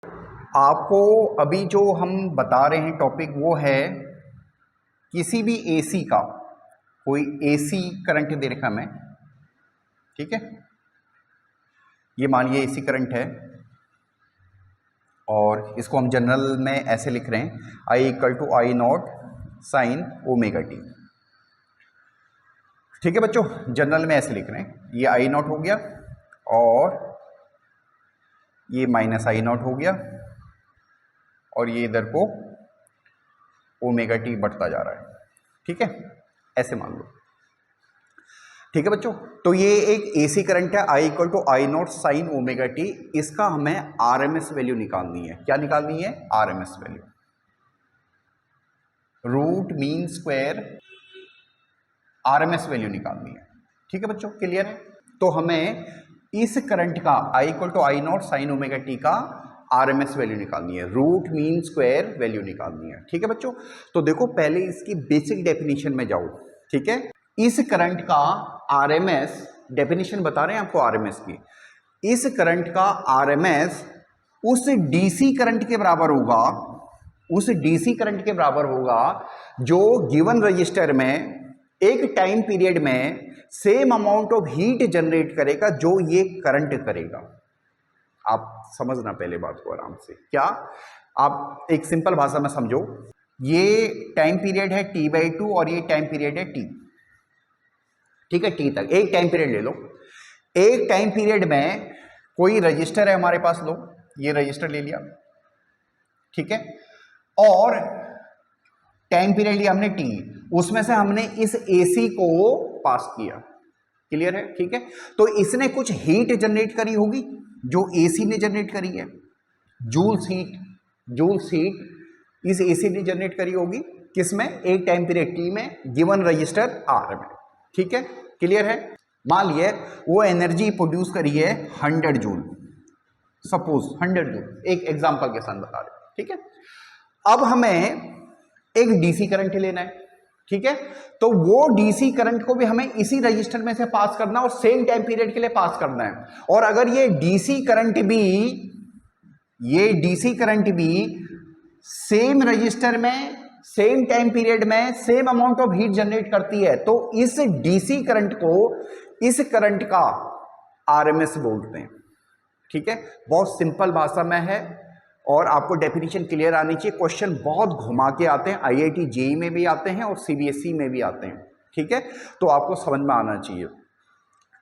आपको अभी जो हम बता रहे हैं टॉपिक वो है किसी भी एसी का, कोई एसी करंट दे रखा हमें, ठीक है। ये मानिए एसी करंट है और इसको हम जनरल में ऐसे लिख रहे हैं I equal to I naught sine omega t, ठीक है बच्चों। जनरल में ऐसे लिख रहे हैं, ये आई नॉट हो गया और ये माइनस आई नॉट हो गया और ये इधर को ओमेगा टी बढ़ता जा रहा है, ठीक है, ऐसे मान लो, ठीक है बच्चों। तो ये एक एसी करंट है I equal to I naught sine omega t. इसका हमें आरएमएस वैल्यू निकालनी है। क्या निकालनी है? RMS value, root mean square RMS value निकालनी है, ठीक है बच्चों, क्लियर है। तो हमें इस करंट का I equal to I naught sine omega t का आरएमएस वैल्यू निकालनी है, रूट मीन स्क्वायर वैल्यू निकालनी है, ठीक है बच्चों। तो देखो पहले इसकी बेसिक डेफिनेशन में जाओ, ठीक है। इस करंट का आरएमएस, डेफिनेशन बता रहे हैं आपको आरएमएस की, इस करंट का आरएमएस उस डीसी करंट के बराबर होगा, उस डीसी करंट के बराबर होगा जो गिवन रजिस्टर में एक टाइम पीरियड में same amount of heat generate करेगा जो ये करंट करेगा। आप समझना पहले बात को आराम से। क्या? आप एक सिंपल भाषा में समझो, ये टाइम पीरियड है T/2 और ये टाइम पीरियड है T, ठीक है, T तक एक टाइम पीरियड ले लो। एक टाइम पीरियड में कोई रजिस्टर है हमारे पास, लो ये रजिस्टर ले लिया, ठीक है, और टाइम पीरियड लिया हमने T, उसमें से हमने इस AC को पास किया, क्लियर है, ठीक है। तो इसने कुछ हीट जनरेट करी होगी जो AC ने जनरेट करी है, जूल्स हीट इस AC ने जनरेट करी होगी, किसमें? एक टाइम पीरियड T में गिवन रजिस्टर R में, ठीक है, क्लियर है। मान लिए वो एनर्जी प्रोड्यूस करी है 100 जूल, सपोज 100 जूल, एक एग्जांपल के साथ बता रहे, ठीक है। अब हमें एक डीसी करंट लेना है, ठीक है, तो वो डीसी करंट को भी हमें इसी रजिस्टर में से पास करना और सेम टाइम पीरियड के लिए पास करना है। और अगर ये डीसी करंट भी सेम रजिस्टर में सेम टाइम पीरियड में same amount of heat generate करती है, तो इस डीसी करंट को इस करंट का आरएमएस बोलते हैं, ठीक है। बहुत सिंपल भाषा में है और आपको डेफिनेशन क्लियर आनी चाहिए। क्वेश्चन बहुत घुमा के आते हैं, IIT JEE में भी आते हैं और CBSE में भी आते हैं, ठीक है, तो आपको समझ में आना चाहिए,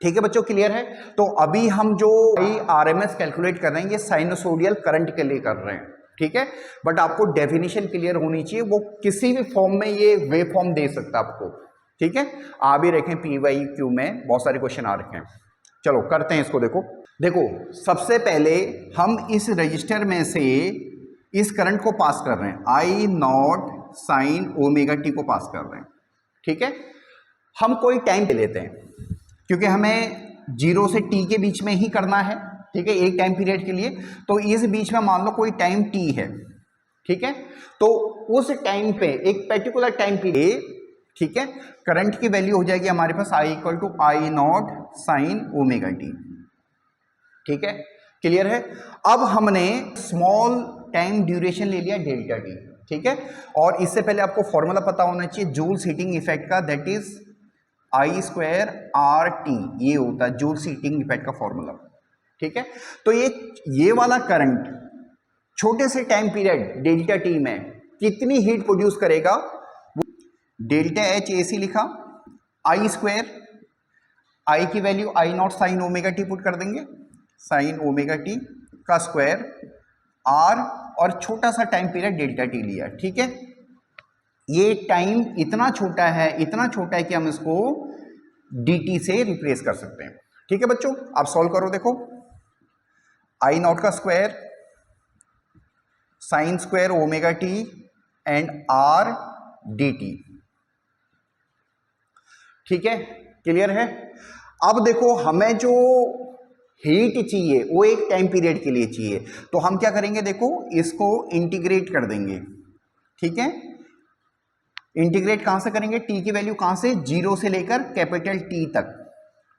ठीक है बच्चों, क्लियर है। तो अभी हम जो आरएमएस कैलकुलेट कर रहे हैं ये साइनोसोडियल करंट के लिए कर रहे हैं, ठीक है, बट आपको डेफिनेशन क्लियर होनी चाहिए। वो किसी भी फॉर्म में ये वेव फॉर्म दे सकता है आपको, ठीक है। आ भी रखें PYQ में बहुत सारे क्वेश्चन आ रखे हैं। चलो करते हैं इसको। देखो सबसे पहले हम इस रजिस्टर में से इस करंट को पास कर रहे हैं, I not sine omega T को पास कर रहे हैं, ठीक है। हम कोई टाइम ले लेते हैं क्योंकि हमें 0 से T के बीच में ही करना है, ठीक है, एक टाइम पीरियड के लिए। तो इस बीच में मान लो कोई टाइम T है, ठीक है, तो उस टाइम पे एक पर्टिकुलर टाइम पीरियड, ठीक है, करंट की वैल्यू हो जाएगी हमारे पास I equal to I naught sine omega t, ठीक है, क्लियर है। अब हमने स्मॉल टाइम ड्यूरेशन ले लिया डेल्टा टी, ठीक है, और इससे पहले आपको फॉर्मूला पता होना चाहिए जूल्स हीटिंग इफेक्ट का, that is I square RT, ये होता है जूल्स हीटिंग इफेक्ट का फॉर्मूला, ठीक है। तो ये वाला करंट छोटे से टाइम पीरियड डेल्टा टी में कितनी हीट प्रोड्यूस करेगा, डेल्टा H AC लिखा, I स्क्वायर, I की वैल्यू आई naught sine omega T put कर देंगे, साइन ओमेगा टी का स्क्वायर R, और छोटा सा टाइम पीरियड डेल्टा टी लिया, ठीक है। ये टाइम इतना छोटा है कि हम इसको dt से रिप्लेस कर सकते हैं, ठीक है बच्चों। आप सॉल्व करो, देखो आई नॉट का square sine square omega T and R dt, ठीक है, क्लियर है। अब देखो हमें जो हीट चाहिए वो एक टाइम पीरियड के लिए चाहिए, तो हम क्या करेंगे, देखो इसको इंटीग्रेट कर देंगे, ठीक है। इंटीग्रेट कहां से करेंगे? T की वैल्यू कहां से? 0 से लेकर कैपिटल T तक,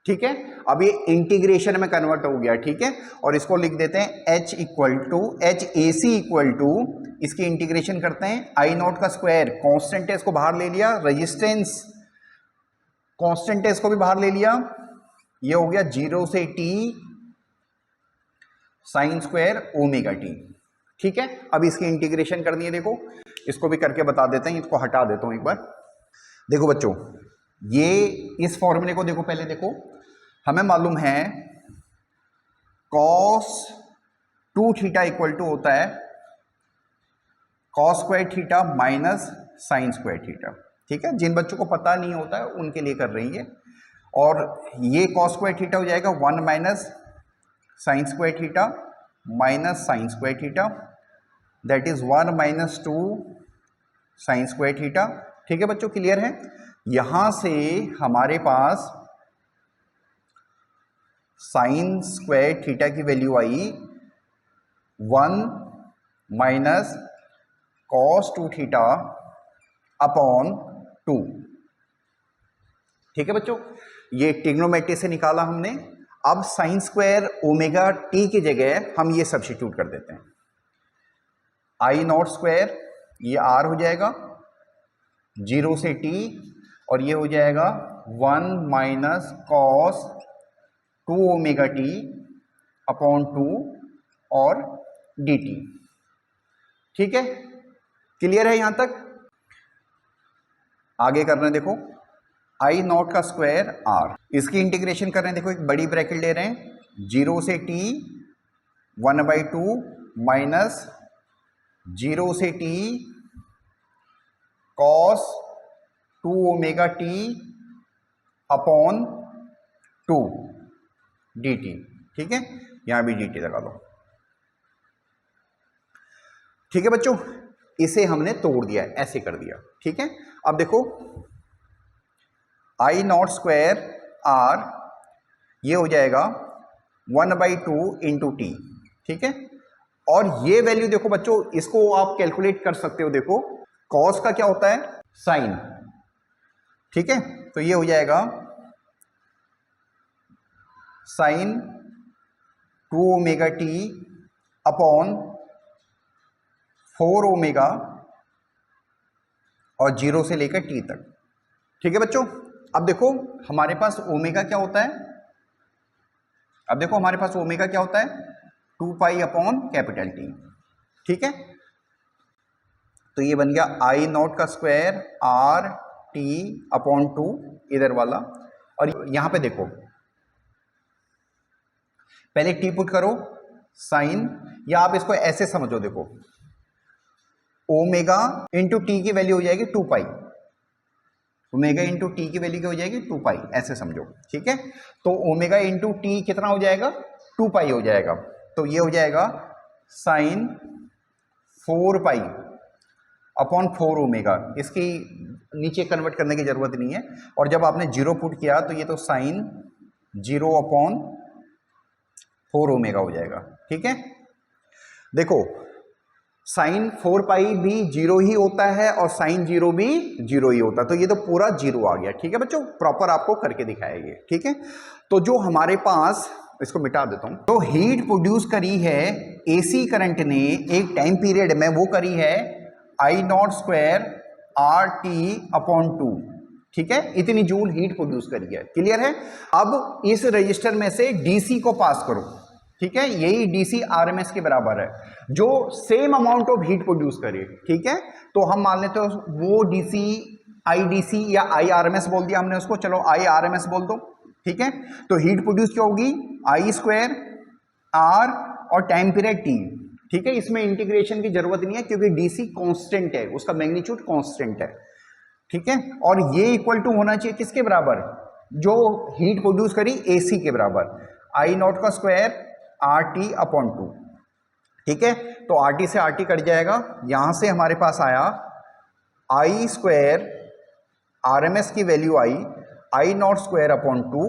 ठीक है, अब ये इंटीग्रेशन में कन्वर्ट हो गया, ठीक है, और इसको लिख देते हैं H equal to HAC equal to, इसकी इंटीग्रेशन करते हैं आई नॉट का स्क्वायर, कांस्टेंट है इसको बाहर ले लिया, रेजिस्टेंस कांस्टेंट है इसको भी बाहर ले लिया, ये हो गया 0 से t sine square omega t. ठीक है, अब इसकी इंटीग्रेशन करनी है, देखो इसको भी करके बता देते हैं, इसको हटा देता हूं एक बार। देखो बच्चों, ये इस फॉर्मूले को देखो, पहले देखो हमें मालूम है cos 2 थीटा इक्वल टू होता है cos square theta minus sine square theta. ठीक है, जिन बच्चों को पता नहीं होता है उनके लिए कर रही है, और ये cos स्क्वायर थीटा हो जाएगा 1 minus sine square theta minus sine square theta, that is 1 minus 2 sine square theta. ठीक है बच्चों, क्लियर है? यहां से हमारे पास साइन स्क्वायर थीटा की वैल्यू आई 1 माइनस कॉस 2 थीटा अपॉन 2। ठीक है बच्चों, ये ट्रिग्नोमेट्री से निकाला हमने। अब साइन स्क्वायर ओमेगा टी की जगह हम ये सब्स्टिट्यूट कर देते हैं, आई नॉट स्क्वायर, ये आर हो जाएगा 0 से t, और ये हो जाएगा 1 minus cos 2 omega t upon 2 और dt। ठीक है, क्लियर है यहां तक? आगे करना है, देखो आई नॉट का स्क्वायर आर, इसकी इंटीग्रेशन कर रहे हैं। देखो एक बड़ी ब्रैकेट ले रहे हैं, 0 से t 1/2 माइनस 0 से t cos 2 omega t upon 2 dt। ठीक है, यहां भी dt लगा दो। ठीक है बच्चों, इसे हमने तोड़ दिया, ऐसे कर दिया। ठीक है, अब देखो आई नॉट स्क्वायर आर, ये हो जाएगा 1/2 इंटू टी। ठीक है, और ये वैल्यू देखो बच्चों, इसको आप कैलकुलेट कर सकते हो। देखो कॉस का क्या होता है, साइन। ठीक है, तो ये हो जाएगा sine 2 omega t upon 4 omega और 0 से लेकर टी तक। ठीक है बच्चों, अब देखो हमारे पास ओमेगा क्या होता है, अब देखो हमारे पास ओमेगा क्या होता है, 2 पाई अपॉन कैपिटल टी। ठीक है, तो ये बन गया आई नॉट का स्क्वायर आर टी अपॉन 2 इधर वाला, और यहां पे देखो पहले टी पुट करो साइन, या आप इसको ऐसे समझो, देखो ओमेगा इंटू टी की वैल्यू हो जाएगी 2 पाई, ओमेगा इंटू टी की वैल्यू क्या हो जाएगी 2 पाई, ऐसे समझो। ठीक है, तो ओमेगा इंटू टी कितना हो जाएगा, 2 पाई हो जाएगा, तो ये हो जाएगा साइन 4 पाई अपॉन 4 ओमेगा। इसकी नीचे कन्वर्ट करने की जरूरत नहीं है, और जब आपने 0 पुट किया तो ये तो साइन 0 अपॉन 4 ओमेगा हो जाएगा। ठीक है, देखो साइन 4 पाई भी 0 ही होता है और साइन 0 भी 0 ही होता है, तो ये तो पूरा 0 आ गया। ठीक है बच्चों, प्रॉपर आपको करके दिखाएंगे। ठीक है, तो जो हमारे पास, इसको मिटा देता हूं, तो हीट प्रोड्यूस करी है एसी करंट ने एक टाइम पीरियड में, वो करी है I naught square R T upon 2। ठीक है, इतनी जूल हीट प्रोड्यूस करी है। क्लियर है? अब इस रजिस्टर में से डीसी को पास करो। ठीक है, यही डीसी आरएमएस के बराबर है, जो same amount of heat produce करे। ठीक है, तो हम मान लेते हो वो डीसी आईडीसी या आईआरएमएस बोल दिया हमने उसको, चलो आईआरएमएस बोल दो। ठीक है, तो हीट प्रोड्यूस क्या होगी, आई स्क्वायर आर और टाइम पीरियड टी। ठीक है, इसमें इंटीग्रेशन की जरूरत नहीं है क्योंकि डीसी कांस्टेंट है, उसका मैग्नीट्यूड कांस्टेंट है। ठीक है, और ये इक्वल टू होना चाहिए किसके बराबर, जो हीट प्रोड्यूस करी एसी के बराबर, आई नॉट का स्क्वायर आर टी अपॉन 2। ठीक है, तो आर टी से आर टी कट जाएगा, यहां से हमारे पास आया आई स्क्वायर आरएमएस की वैल्यू आई नॉट स्क्वायर अपॉन 2,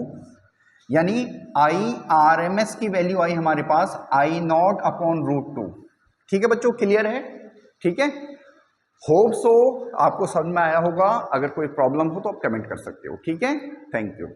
यानी आई आरएमएस की वैल्यू आई हमारे पास आई नॉट अपॉन √2। ठीक है बच्चों, क्लियर है? ठीक है, होप सो आपको समझ में आया होगा। अगर कोई प्रॉब्लम हो तो आप कमेंट कर सकते हो। ठीक है, थैंक यू।